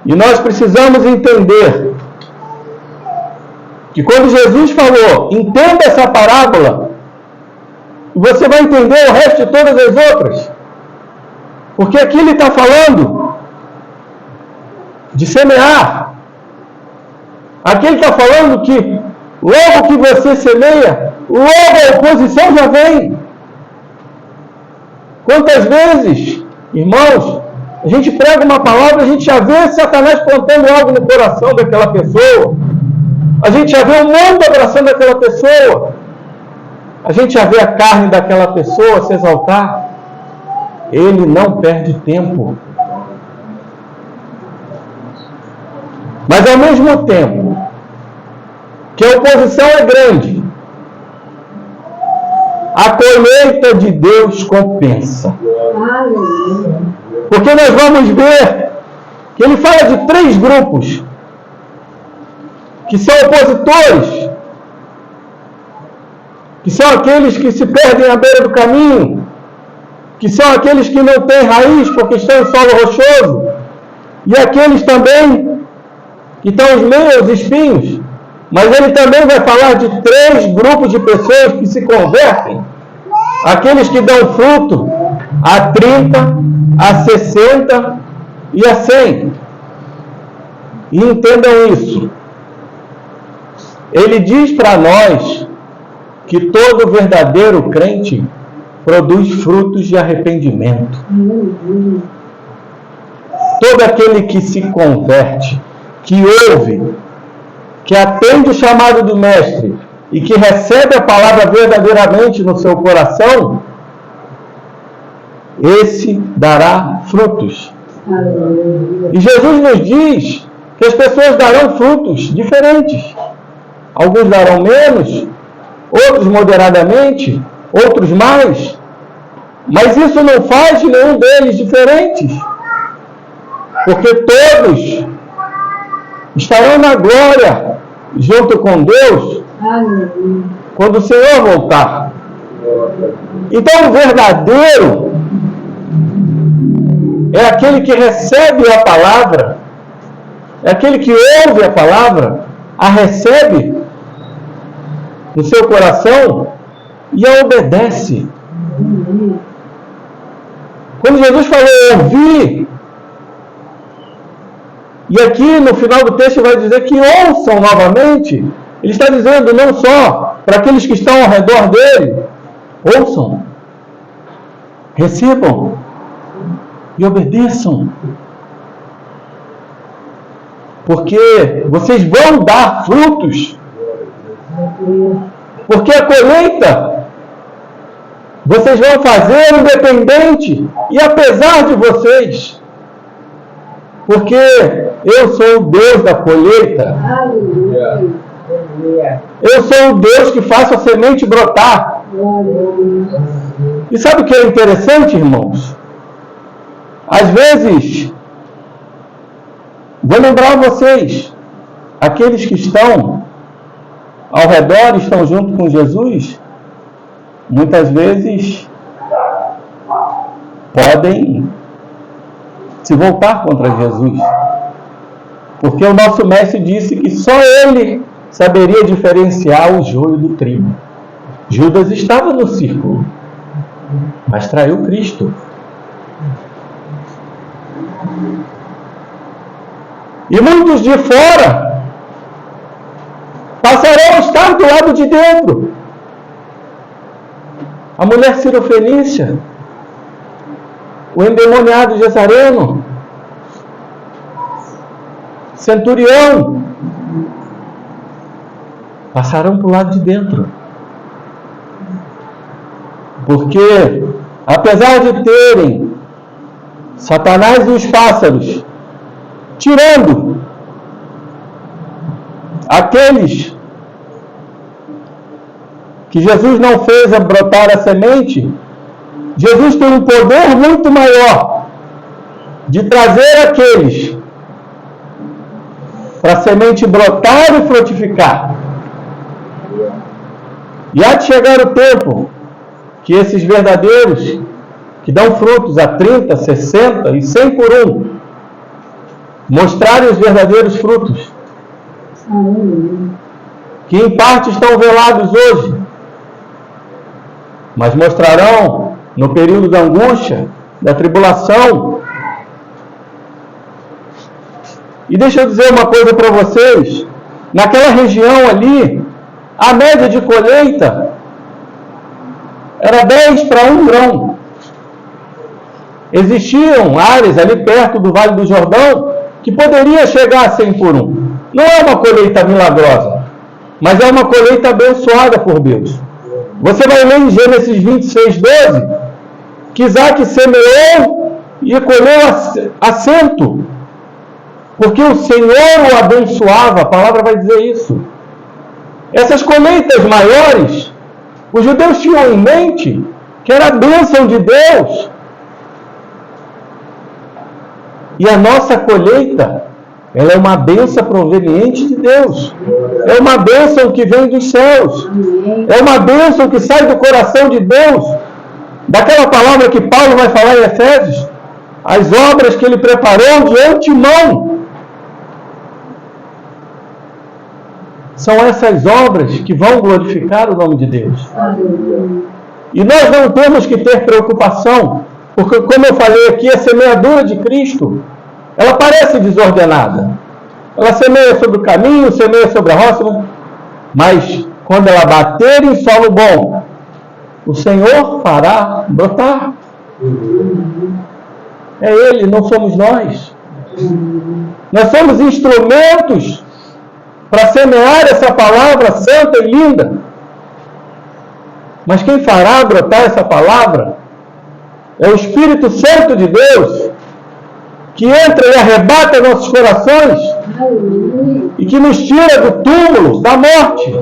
E nós precisamos entender que quando Jesus falou, entenda essa parábola, você vai entender o resto de todas as outras. Porque aqui ele está falando de semear. Aqui ele está falando que logo que você semeia, logo a oposição já vem. Quantas vezes, irmãos, a gente prega uma palavra, a gente já vê Satanás plantando algo no coração daquela pessoa. A gente já vê o mundo abraçando aquela pessoa. A gente já vê a carne daquela pessoa se exaltar. Ele não perde tempo. Mas ao mesmo tempo que a oposição é grande, a colheita de Deus compensa. Porque nós vamos ver que ele fala de 3 grupos que são opositores, que são aqueles que se perdem à beira do caminho, que são aqueles que não têm raiz porque estão em solo rochoso, e aqueles também que estão os meios espinhos. Mas ele também vai falar de 3 grupos de pessoas que se convertem. Aqueles que dão fruto a 30, a 60 e a 100. E entendam isso. Ele diz para nós que todo verdadeiro crente produz frutos de arrependimento. Todo aquele que se converte, que ouve, que atende o chamado do Mestre e que recebe a palavra verdadeiramente no seu coração, esse dará frutos. E Jesus nos diz que as pessoas darão frutos diferentes. Alguns darão menos, outros moderadamente, outros mais. Mas isso não faz de nenhum deles diferentes. Porque todos estarão na glória junto com Deus quando o Senhor voltar. Então o verdadeiro é aquele que recebe a palavra, é aquele que ouve a palavra, a recebe no seu coração e a obedece. Quando Jesus falou ouvir, e aqui no final do texto vai dizer que ouçam novamente, ele está dizendo não só para aqueles que estão ao redor dele, ouçam, recebam e obedeçam. Porque vocês vão dar frutos. Porque a colheita vocês vão fazer independente e apesar de vocês. Porque eu sou o Deus da colheita. Eu sou o Deus que faço a semente brotar. E sabe o que é interessante, irmãos? Às vezes, vou lembrar vocês, aqueles que estão ao redor, estão junto com Jesus, muitas vezes podem se voltar contra Jesus. Porque o nosso mestre disse que só ele saberia diferenciar o joio do trigo. Judas estava no círculo, mas traiu Cristo. E muitos de fora passarão a estar do lado de dentro. A mulher cirofenícia, o endemoniado Gezareno, centurião, passarão para o lado de dentro. Porque, apesar de terem Satanás e os pássaros tirando aqueles que Jesus não fez a brotar a semente, Jesus tem um poder muito maior de trazer aqueles para a semente brotar e frutificar. E há de chegar o tempo que esses verdadeiros, que dão frutos a 30, 60 e 100 por um, mostrarem os verdadeiros frutos, que em parte estão velados hoje, mas mostrarão no período da angústia, da tribulação. E deixa eu dizer uma coisa para vocês, naquela região ali, a média de colheita era 10 para 1 grão. Existiam áreas ali perto do Vale do Jordão que poderia chegar a 100 por 1. Não é uma colheita milagrosa, mas é uma colheita abençoada por Deus. Você vai ler em Gênesis 26, 12, que Isaac semeou e colheu a 100, porque o Senhor o abençoava. A palavra vai dizer isso. Essas colheitas maiores, os judeus tinham em mente que era a bênção de Deus. E a nossa colheita, ela é uma bênção proveniente de Deus. É uma bênção que vem dos céus. É uma bênção que sai do coração de Deus. Daquela palavra que Paulo vai falar em Efésios, as obras que ele preparou de antemão. São essas obras que vão glorificar o nome de Deus. E nós não temos que ter preocupação, porque, como eu falei aqui, a semeadura de Cristo, ela parece desordenada. Ela semeia sobre o caminho, semeia sobre a roça, mas quando ela bater em solo bom, o Senhor fará brotar. É Ele, não somos nós. Nós somos instrumentos para semear essa palavra santa e linda. Mas quem fará brotar essa palavra é o Espírito Santo de Deus, que entra e arrebata nossos corações e que nos tira do túmulo, da morte,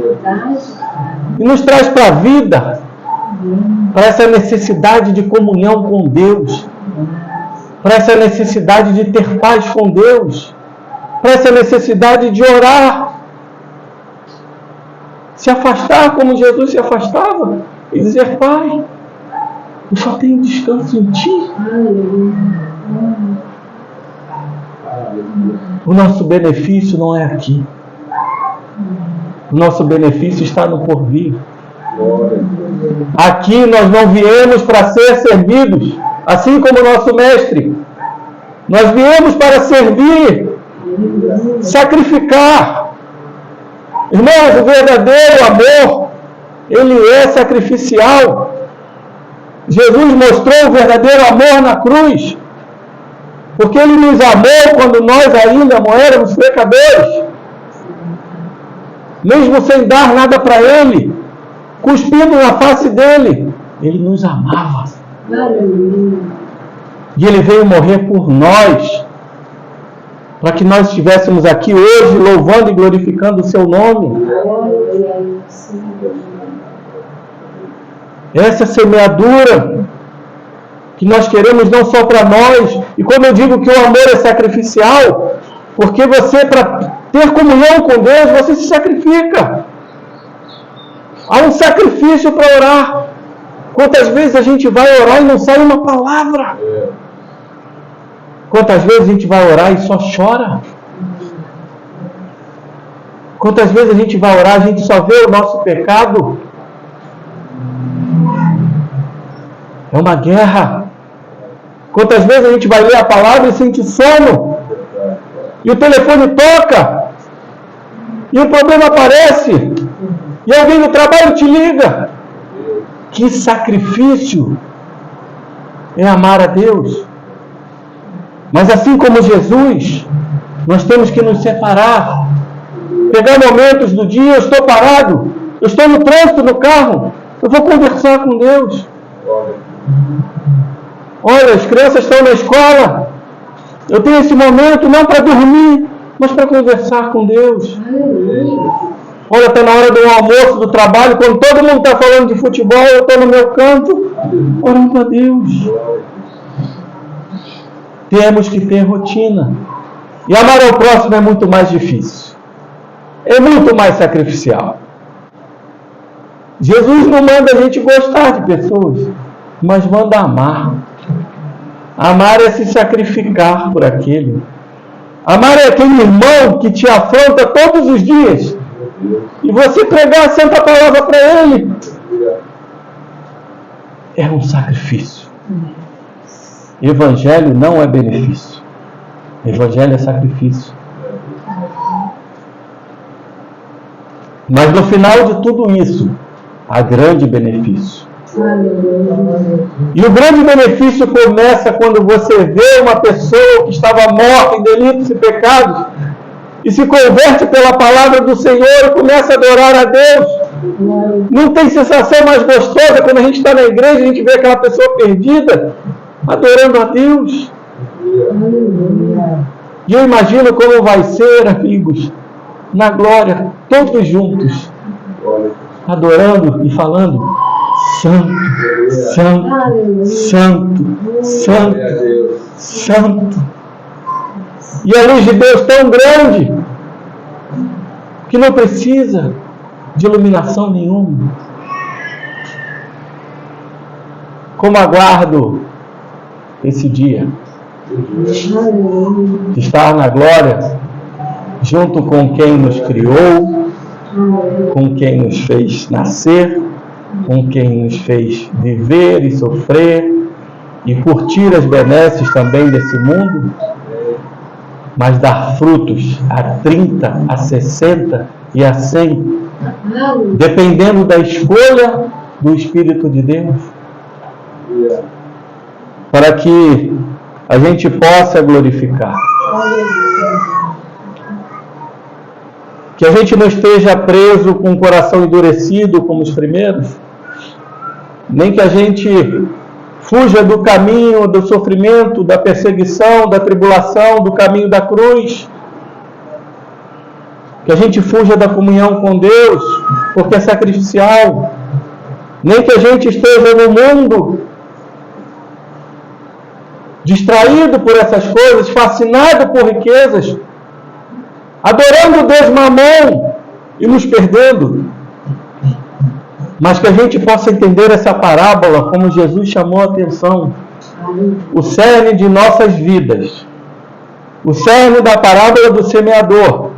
e nos traz para a vida, para essa necessidade de comunhão com Deus, para essa necessidade de ter paz com Deus, para essa necessidade de orar, se afastar como Jesus se afastava e dizer: Pai, eu só tenho descanso em Ti. O nosso benefício não é aqui. O nosso benefício está no porvir. Aqui nós não viemos para ser servidos, assim como o nosso mestre. Nós viemos para servir, sacrificar. Irmãos, o verdadeiro amor, ele é sacrificial. Jesus mostrou o verdadeiro amor na cruz, porque Ele nos amou quando nós ainda éramos pecadores. Mesmo sem dar nada para Ele, cuspindo na face dEle, Ele nos amava. E Ele veio morrer por nós, para que nós estivéssemos aqui hoje louvando e glorificando o Seu nome. Essa semeadura que nós queremos não só para nós. E como eu digo que o amor é sacrificial, porque você, para ter comunhão com Deus, você se sacrifica. Há um sacrifício para orar. Quantas vezes a gente vai orar e não sai uma palavra? Quantas vezes a gente vai orar e só chora? Quantas vezes a gente vai orar, a gente só vê o nosso pecado? É uma guerra. Quantas vezes a gente vai ler a palavra e sente sono? E o telefone toca? E o problema aparece? E alguém no trabalho te liga? Que sacrifício é amar a Deus. Mas assim como Jesus, nós temos que nos separar. Pegar momentos do dia, eu estou parado, eu estou no trânsito, no carro, eu vou conversar com Deus. Olha, as crianças estão na escola, eu tenho esse momento não para dormir, mas para conversar com Deus. Olha, está na hora do almoço, do trabalho, quando todo mundo está falando de futebol, eu estou no meu canto, orando a Deus. Temos que ter rotina. E amar ao próximo é muito mais difícil. É muito mais sacrificial. Jesus não manda a gente gostar de pessoas, mas manda amar. Amar é se sacrificar por aquele. Amar é aquele irmão que te afronta todos os dias e você pregar a santa palavra para ele. É um sacrifício. Evangelho não é benefício. Evangelho é sacrifício. Mas no final de tudo isso, há grande benefício. E o grande benefício começa quando você vê uma pessoa que estava morta em delitos e pecados e se converte pela palavra do Senhor e começa a adorar a Deus. Não tem sensação mais gostosa quando a gente está na igreja e a gente vê aquela pessoa perdida adorando a Deus. E eu imagino como vai ser, amigos, na glória, todos juntos, adorando e falando: Santo, Santo, Santo, Santo, Santo. E a luz de Deus tão grande que não precisa de iluminação nenhuma. Como aguardo esse dia de estar na glória, junto com quem nos criou, com quem nos fez nascer, com quem nos fez viver e sofrer e curtir as benesses também desse mundo, mas dar frutos a 30, a 60 e a 100, dependendo da escolha do Espírito de Deus, para que a gente possa glorificar. Que a gente não esteja preso com o coração endurecido como os primeiros, nem que a gente fuja do caminho do sofrimento, da perseguição, da tribulação, do caminho da cruz. Que a gente fuja da comunhão com Deus, porque é sacrificial. Nem que a gente esteja no mundo distraído por essas coisas, fascinado por riquezas, adorando o Deus Mamon e nos perdendo. Mas que a gente possa entender essa parábola como Jesus chamou a atenção. O cerne de nossas vidas, o cerne da parábola do semeador,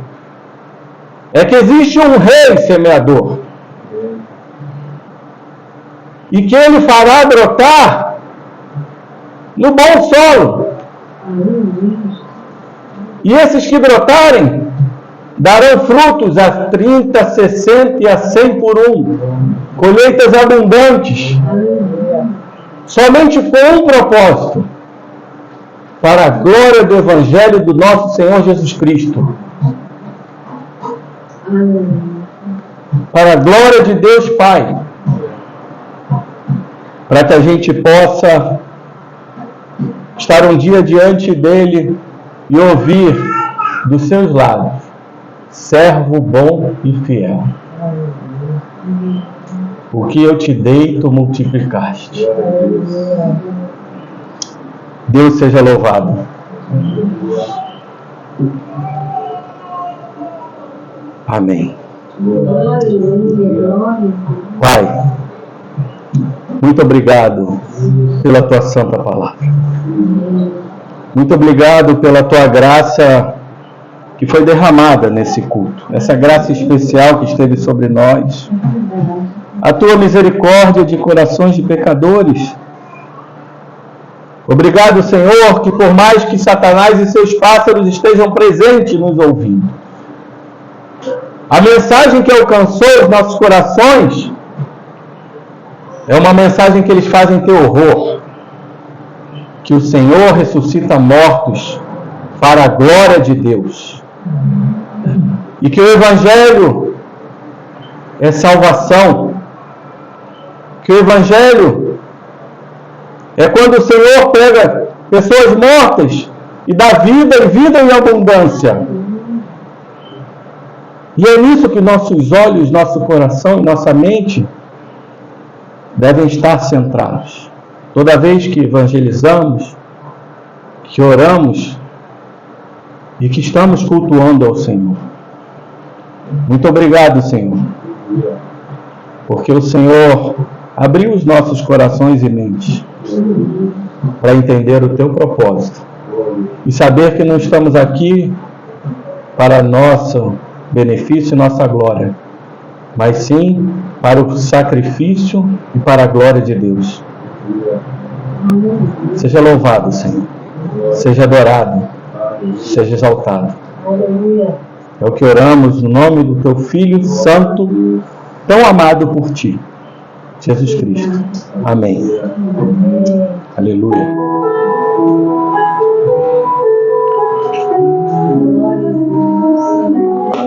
é que existe um rei semeador e que ele fará brotar no bom solo. E esses que brotarem darão frutos a 30, 60 e a 100 por um. Colheitas abundantes. Somente com um propósito: para a glória do Evangelho do nosso Senhor Jesus Cristo. Para a glória de Deus Pai. Para que a gente possa estar um dia diante dele e ouvir dos seus lábios: servo bom e fiel. O que eu te dei, tu multiplicaste. Deus seja louvado. Amém. Pai, muito obrigado pela tua santa palavra. Muito obrigado pela tua graça que foi derramada nesse culto, essa graça especial que esteve sobre nós, a tua misericórdia de corações de pecadores. Obrigado, Senhor, que por mais que Satanás e seus pássaros estejam presentes nos ouvindo, a mensagem que alcançou os nossos corações é uma mensagem que eles fazem ter horror, que o Senhor ressuscita mortos para a glória de Deus. E que o Evangelho é salvação. Que o Evangelho é quando o Senhor pega pessoas mortas e dá vida e vida em abundância. E é nisso que nossos olhos, nosso coração e nossa mente devem estar centrados. Toda vez que evangelizamos, que oramos e que estamos cultuando ao Senhor. Muito obrigado, Senhor, porque o Senhor abriu os nossos corações e mentes para entender o teu propósito e saber que não estamos aqui para nosso benefício e nossa glória, mas sim para o sacrifício e para a glória de Deus. Seja louvado, Senhor. Seja adorado. Seja exaltado. É o que oramos no nome do teu Filho Santo, tão amado por ti, Jesus Cristo. Amém. Aleluia.